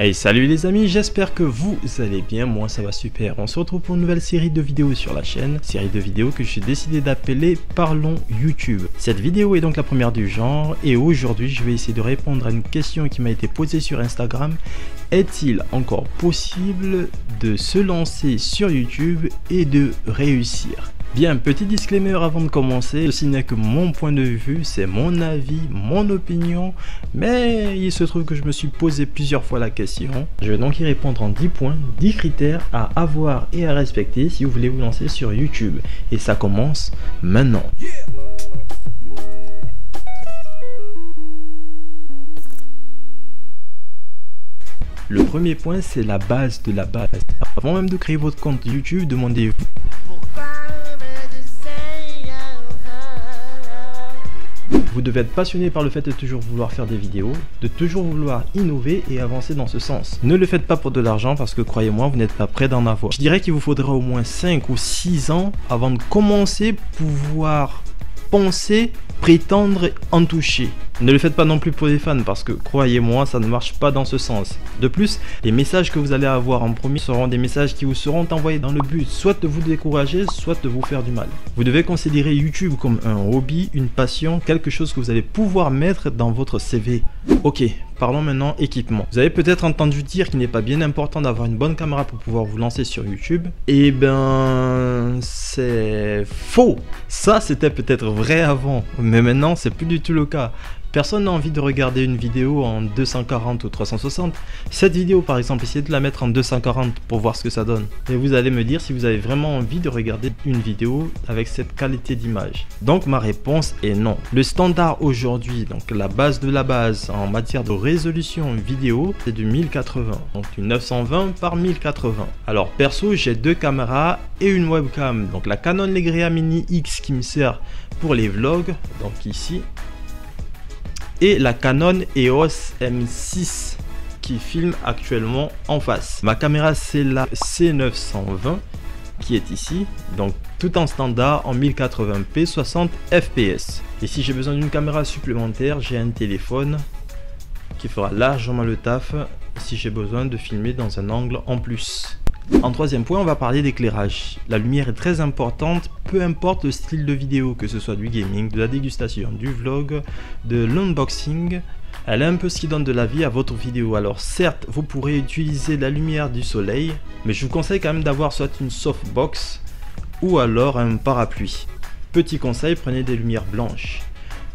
Hey, salut les amis, j'espère que vous allez bien, moi ça va super. On se retrouve pour une nouvelle série de vidéos sur la chaîne, série de vidéos que j'ai décidé d'appeler Parlons YouTube. Cette vidéo est donc la première du genre et aujourd'hui je vais essayer de répondre à une question qui m'a été posée sur Instagram. Est-il encore possible de se lancer sur YouTube et de réussir ? Bien, petit disclaimer avant de commencer, ceci n'est que mon point de vue, c'est mon avis, mon opinion, mais il se trouve que je me suis posé plusieurs fois la question. Je vais donc y répondre en 10 points, 10 critères à avoir et à respecter si vous voulez vous lancer sur YouTube. Et ça commence maintenant. Le premier point, c'est la base de la base. Avant même de créer votre compte YouTube, demandez-vous: vous devez être passionné par le fait de toujours vouloir faire des vidéos, de toujours vouloir innover et avancer dans ce sens. Ne le faites pas pour de l'argent parce que croyez-moi, vous n'êtes pas prêt d'en avoir. Je dirais qu'il vous faudra au moins 5 ou 6 ans avant de commencer pouvoir penser, prétendre en toucher. Ne le faites pas non plus pour les fans parce que croyez-moi, ça ne marche pas dans ce sens. De plus, les messages que vous allez avoir en premier seront des messages qui vous seront envoyés dans le but soit de vous décourager, soit de vous faire du mal. Vous devez considérer YouTube comme un hobby, une passion, quelque chose que vous allez pouvoir mettre dans votre CV. Ok, parlons maintenant équipement. Vous avez peut-être entendu dire qu'il n'est pas bien important d'avoir une bonne caméra pour pouvoir vous lancer sur YouTube. Eh ben, c'est faux. Ça, c'était peut-être vrai avant, mais maintenant, c'est plus du tout le cas. Personne n'a envie de regarder une vidéo en 240 ou 360. Cette vidéo par exemple, essayez de la mettre en 240 pour voir ce que ça donne. Et vous allez me dire si vous avez vraiment envie de regarder une vidéo avec cette qualité d'image. Donc ma réponse est non. Le standard aujourd'hui, donc la base de la base en matière de résolution vidéo, c'est du 1080. Donc du 920 par 1080. Alors perso, j'ai deux caméras et une webcam. Donc la Canon Legria Mini X qui me sert pour les vlogs, donc ici, et la Canon EOS M6 qui filme actuellement en face. Ma caméra, c'est la C920 qui est ici, donc tout en standard en 1080p 60 fps. Et si j'ai besoin d'une caméra supplémentaire, j'ai un téléphone qui fera largement le taf si j'ai besoin de filmer dans un angle en plus. En troisième point, on va parler d'éclairage. La lumière est très importante, peu importe le style de vidéo, que ce soit du gaming, de la dégustation, du vlog, de l'unboxing. Elle est un peu ce qui donne de la vie à votre vidéo. Alors certes, vous pourrez utiliser la lumière du soleil, mais je vous conseille quand même d'avoir soit une softbox ou alors un parapluie. Petit conseil, prenez des lumières blanches.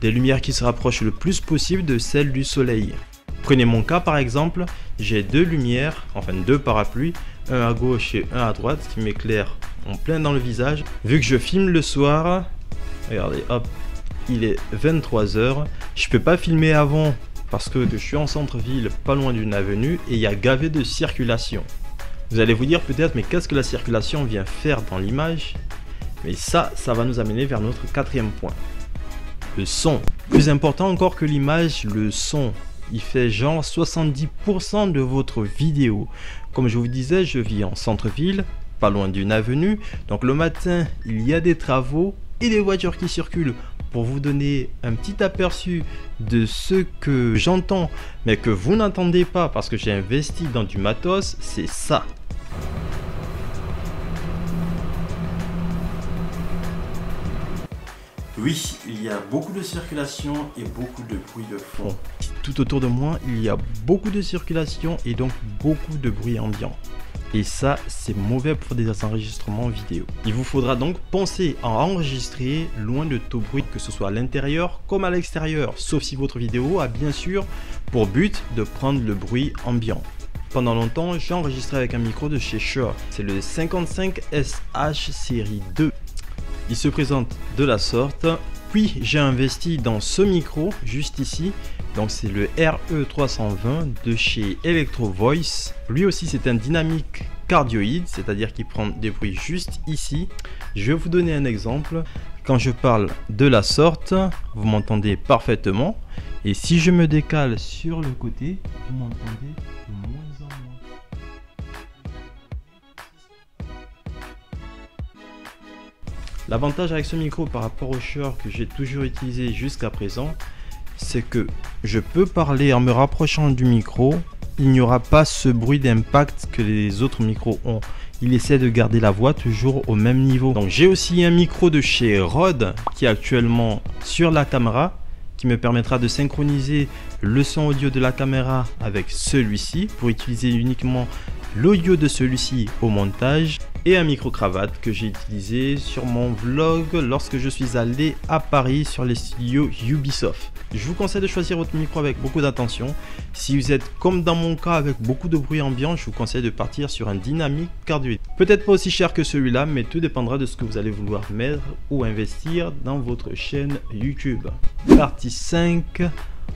Des lumières qui se rapprochent le plus possible de celles du soleil. Prenez mon cas par exemple, j'ai deux lumières, enfin deux parapluies, un à gauche et un à droite qui m'éclairent en plein dans le visage. Vu que je filme le soir, regardez, hop, il est 23 h, je peux pas filmer avant parce que je suis en centre-ville, pas loin d'une avenue et il y a gavé de circulation. Vous allez vous dire peut-être, mais qu'est-ce que la circulation vient faire dans l'image? Mais ça va nous amener vers notre quatrième point. Le son. Plus important encore que l'image, le son. Il fait genre 70% de votre vidéo. Comme je vous disais, je vis en centre-ville, pas loin d'une avenue. Donc le matin, il y a des travaux et des voitures qui circulent. Pour vous donner un petit aperçu de ce que j'entends, mais que vous n'entendez pas parce que j'ai investi dans du matos, c'est ça. Oui, il y a beaucoup de circulation et beaucoup de bruit de fond. Tout autour de moi, il y a beaucoup de circulation et donc beaucoup de bruit ambiant. Et ça, c'est mauvais pour des enregistrements vidéo. Il vous faudra donc penser à enregistrer loin de tout bruit, que ce soit à l'intérieur comme à l'extérieur. Sauf si votre vidéo a bien sûr pour but de prendre le bruit ambiant. Pendant longtemps, j'ai enregistré avec un micro de chez Shure. C'est le 55SH série 2. Il se présente de la sorte, puis j'ai investi dans ce micro juste ici, donc c'est le RE320 de chez Electro Voice. Lui aussi c'est un dynamique cardioïde, c'est-à-dire qu'il prend des bruits juste ici. Je vais vous donner un exemple. Quand je parle de la sorte, vous m'entendez parfaitement, et si je me décale sur le côté, vous m'entendez de moins en moins. L'avantage avec ce micro par rapport au Shure que j'ai toujours utilisé jusqu'à présent, c'est que je peux parler en me rapprochant du micro il n'y aura pas ce bruit d'impact que les autres micros ont. Il essaie de garder la voix toujours au même niveau. Donc j'ai aussi un micro de chez Rode qui est actuellement sur la caméra, qui me permettra de synchroniser le son audio de la caméra avec celui-ci pour utiliser uniquement l'audio de celui-ci au montage, et un micro cravate que j'ai utilisé sur mon vlog lorsque je suis allé à Paris sur les studios Ubisoft. Je vous conseille de choisir votre micro avec beaucoup d'attention. Si vous êtes comme dans mon cas avec beaucoup de bruit ambiant, je vous conseille de partir sur un dynamique Cardioid. Peut-être pas aussi cher que celui-là, mais tout dépendra de ce que vous allez vouloir mettre ou investir dans votre chaîne YouTube. Partie 5.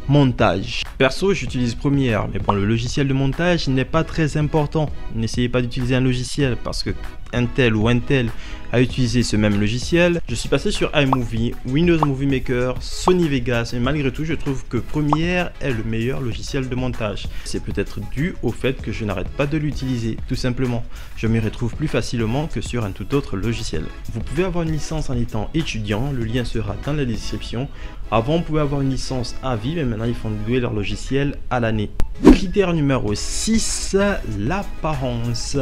Montage. Perso, j'utilise Premiere, mais bon, le logiciel de montage n'est pas très important. N'essayez pas d'utiliser un logiciel parce que un tel ou un tel a utilisé ce même logiciel. Je suis passé sur iMovie, Windows Movie Maker, Sony Vegas, et malgré tout, je trouve que Premiere est le meilleur logiciel de montage. C'est peut-être dû au fait que je n'arrête pas de l'utiliser, tout simplement. Je m'y retrouve plus facilement que sur un tout autre logiciel. Vous pouvez avoir une licence en étant étudiant, le lien sera dans la description. Avant, on pouvait avoir une licence à vie, mais maintenant, ils font louer leur logiciel à l'année. Critère numéro 6, l'apparence.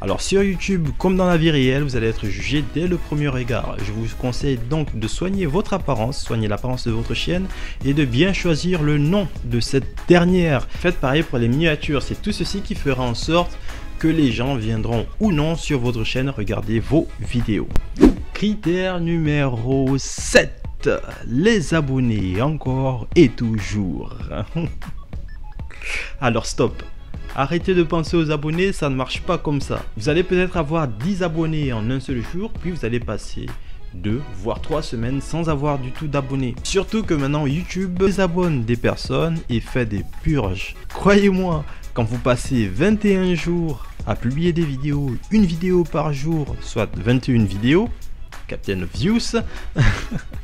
Alors sur YouTube, comme dans la vie réelle, vous allez être jugé dès le premier regard. Je vous conseille donc de soigner votre apparence, soigner l'apparence de votre chaîne et de bien choisir le nom de cette dernière. Faites pareil pour les miniatures, c'est tout ceci qui fera en sorte que les gens viendront ou non sur votre chaîne regarder vos vidéos. Critère numéro 7. Les abonnés encore et toujours. Alors stop. Arrêtez de penser aux abonnés, ça ne marche pas comme ça. Vous allez peut-être avoir 10 abonnés en un seul jour, puis vous allez passer 2 voire 3 semaines sans avoir du tout d'abonnés. Surtout que maintenant YouTube désabonne des personnes et fait des purges. Croyez-moi, quand vous passez 21 jours à publier des vidéos, une vidéo par jour, soit 21 vidéos, Captain Views,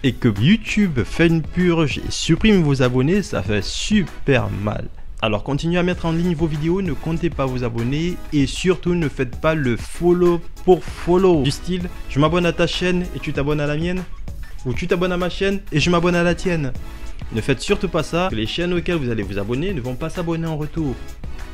et que YouTube fait une purge et supprime vos abonnés, ça fait super mal. Alors continuez à mettre en ligne vos vidéos, ne comptez pas vos abonnés et surtout ne faites pas le follow pour follow. Du style, je m'abonne à ta chaîne et tu t'abonnes à la mienne, ou tu t'abonnes à ma chaîne et je m'abonne à la tienne. Ne faites surtout pas ça, que les chaînes auxquelles vous allez vous abonner ne vont pas s'abonner en retour.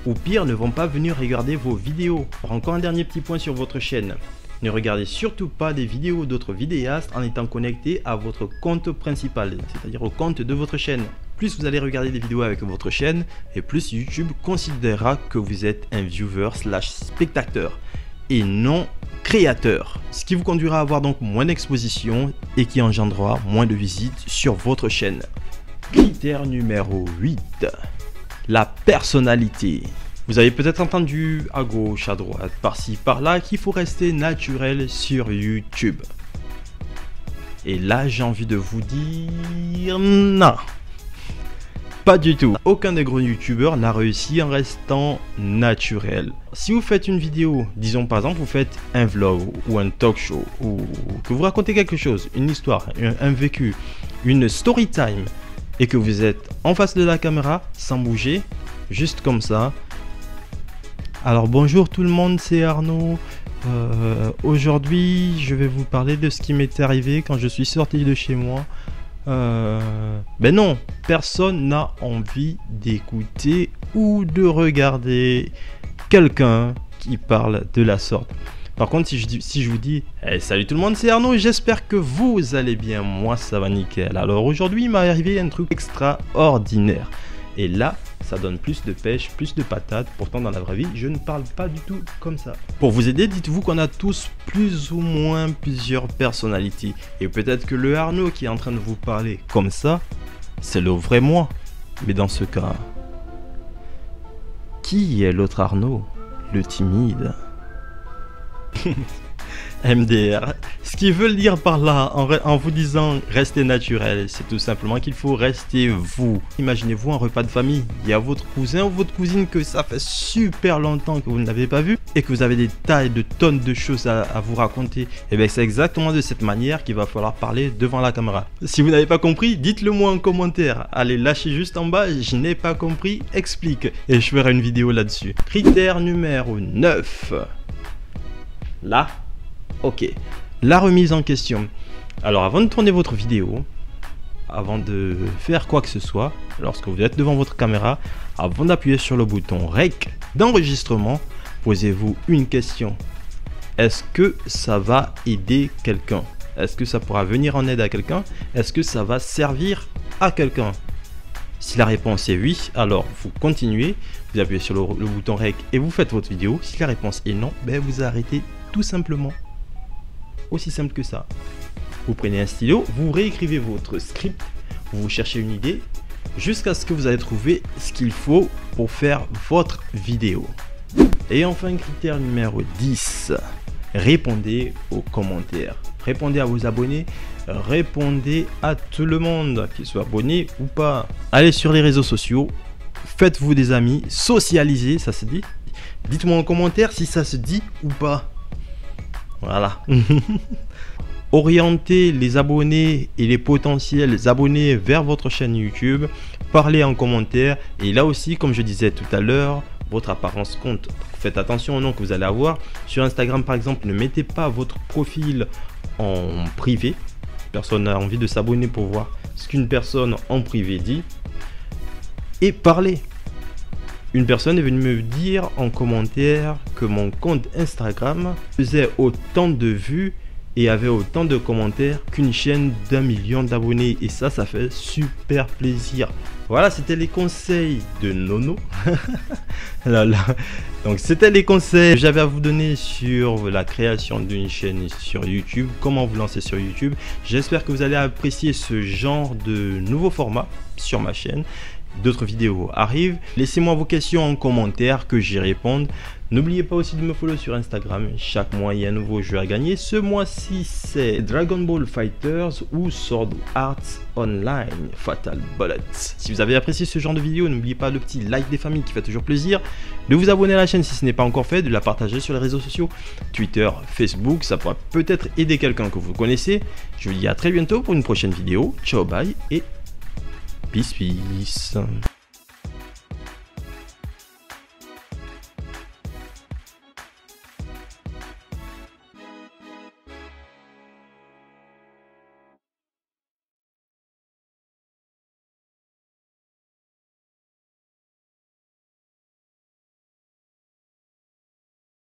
Ou pire, ne vont pas venir regarder vos vidéos. Alors encore un dernier petit point sur votre chaîne. Ne regardez surtout pas des vidéos d'autres vidéastes en étant connecté à votre compte principal, c'est-à-dire au compte de votre chaîne. Plus vous allez regarder des vidéos avec votre chaîne, et plus YouTube considérera que vous êtes un viewer / spectateur et non créateur. Ce qui vous conduira à avoir donc moins d'exposition et qui engendrera moins de visites sur votre chaîne. Critère numéro 8. La personnalité. Vous avez peut-être entendu à gauche, à droite, par-ci, par-là qu'il faut rester naturel sur YouTube. Et là, j'ai envie de vous dire non. Pas du tout. Aucun des gros youtubeurs n'a réussi en restant naturel. Si vous faites une vidéo, disons par exemple, vous faites un vlog ou un talk show, ou que vous racontez quelque chose, une histoire, un vécu, une story time, et que vous êtes en face de la caméra, sans bouger, juste comme ça. Alors bonjour tout le monde, c'est Arnaud. Aujourd'hui, je vais vous parler de ce qui m'est arrivé quand je suis sorti de chez moi. Ben non, personne n'a envie d'écouter ou de regarder quelqu'un qui parle de la sorte. Par contre, si je vous dis hey, salut tout le monde, c'est Arnaud, j'espère que vous allez bien, moi ça va nickel. Alors aujourd'hui, il m'est arrivé un truc extraordinaire. Et là, ça donne plus de pêche, plus de patates. Pourtant, dans la vraie vie, je ne parle pas du tout comme ça. Pour vous aider, dites-vous qu'on a tous plus ou moins plusieurs personnalités. Et peut-être que le Arnaud qui est en train de vous parler comme ça, c'est le vrai moi. Mais dans ce cas, qui est l'autre Arnaud? Le timide. MDR. Ce qu'ils veulent dire par là, en vous disant restez naturel, c'est tout simplement qu'il faut rester vous. Imaginez-vous un repas de famille, il y a votre cousin ou votre cousine que ça fait super longtemps que vous ne l'avez pas vu et que vous avez des tailles de tonnes de choses à vous raconter. Et bien c'est exactement de cette manière qu'il va falloir parler devant la caméra. Si vous n'avez pas compris, dites-le moi en commentaire. Allez, lâchez juste en bas, je n'ai pas compris, explique. Et je ferai une vidéo là-dessus. Critère numéro 9. Là. Ok, la remise en question. Alors avant de tourner votre vidéo, avant de faire quoi que ce soit, lorsque vous êtes devant votre caméra, avant d'appuyer sur le bouton REC d'enregistrement, posez-vous une question. Est-ce que ça va aider quelqu'un? Est-ce que ça pourra venir en aide à quelqu'un? Est-ce que ça va servir à quelqu'un? Si la réponse est oui, alors vous continuez, vous appuyez sur le bouton REC et vous faites votre vidéo. Si la réponse est non, ben vous arrêtez tout simplement. Aussi simple que ça. Vous prenez un stylo, vous réécrivez votre script, vous cherchez une idée, jusqu'à ce que vous allez trouver ce qu'il faut pour faire votre vidéo. Et enfin, critère numéro 10, répondez aux commentaires. Répondez à vos abonnés, répondez à tout le monde, qu'il soit abonné ou pas. Allez sur les réseaux sociaux, faites-vous des amis, socialisez, ça se dit. Dites-moi en commentaire si ça se dit ou pas. Voilà. Orientez les abonnés et les potentiels abonnés vers votre chaîne YouTube. Parlez en commentaire. Et là aussi, comme je disais tout à l'heure, votre apparence compte. Donc, faites attention au nom que vous allez avoir. Sur Instagram, par exemple, ne mettez pas votre profil en privé. Personne n'a envie de s'abonner pour voir ce qu'une personne en privé dit. Et parlez. Une personne est venue me dire en commentaire que mon compte Instagram faisait autant de vues et avait autant de commentaires qu'une chaîne d'1 million d'abonnés. Et ça fait super plaisir. Voilà, c'était les conseils de Nono. Donc, c'était les conseils que j'avais à vous donner sur la création d'une chaîne sur YouTube. Comment vous lancer sur YouTube. J'espère que vous allez apprécier ce genre de nouveau format sur ma chaîne. D'autres vidéos arrivent. Laissez-moi vos questions en commentaire que j'y réponde. N'oubliez pas aussi de me follow sur Instagram. Chaque mois, il y a un nouveau jeu à gagner. Ce mois-ci, c'est Dragon Ball Fighters ou Sword Art Online Fatal Bullets. Si vous avez apprécié ce genre de vidéo, n'oubliez pas le petit like des familles qui fait toujours plaisir. De vous abonner à la chaîne si ce n'est pas encore fait. De la partager sur les réseaux sociaux. Twitter, Facebook. Ça pourra peut-être aider quelqu'un que vous connaissez. Je vous dis à très bientôt pour une prochaine vidéo. Ciao, bye et peace, peace.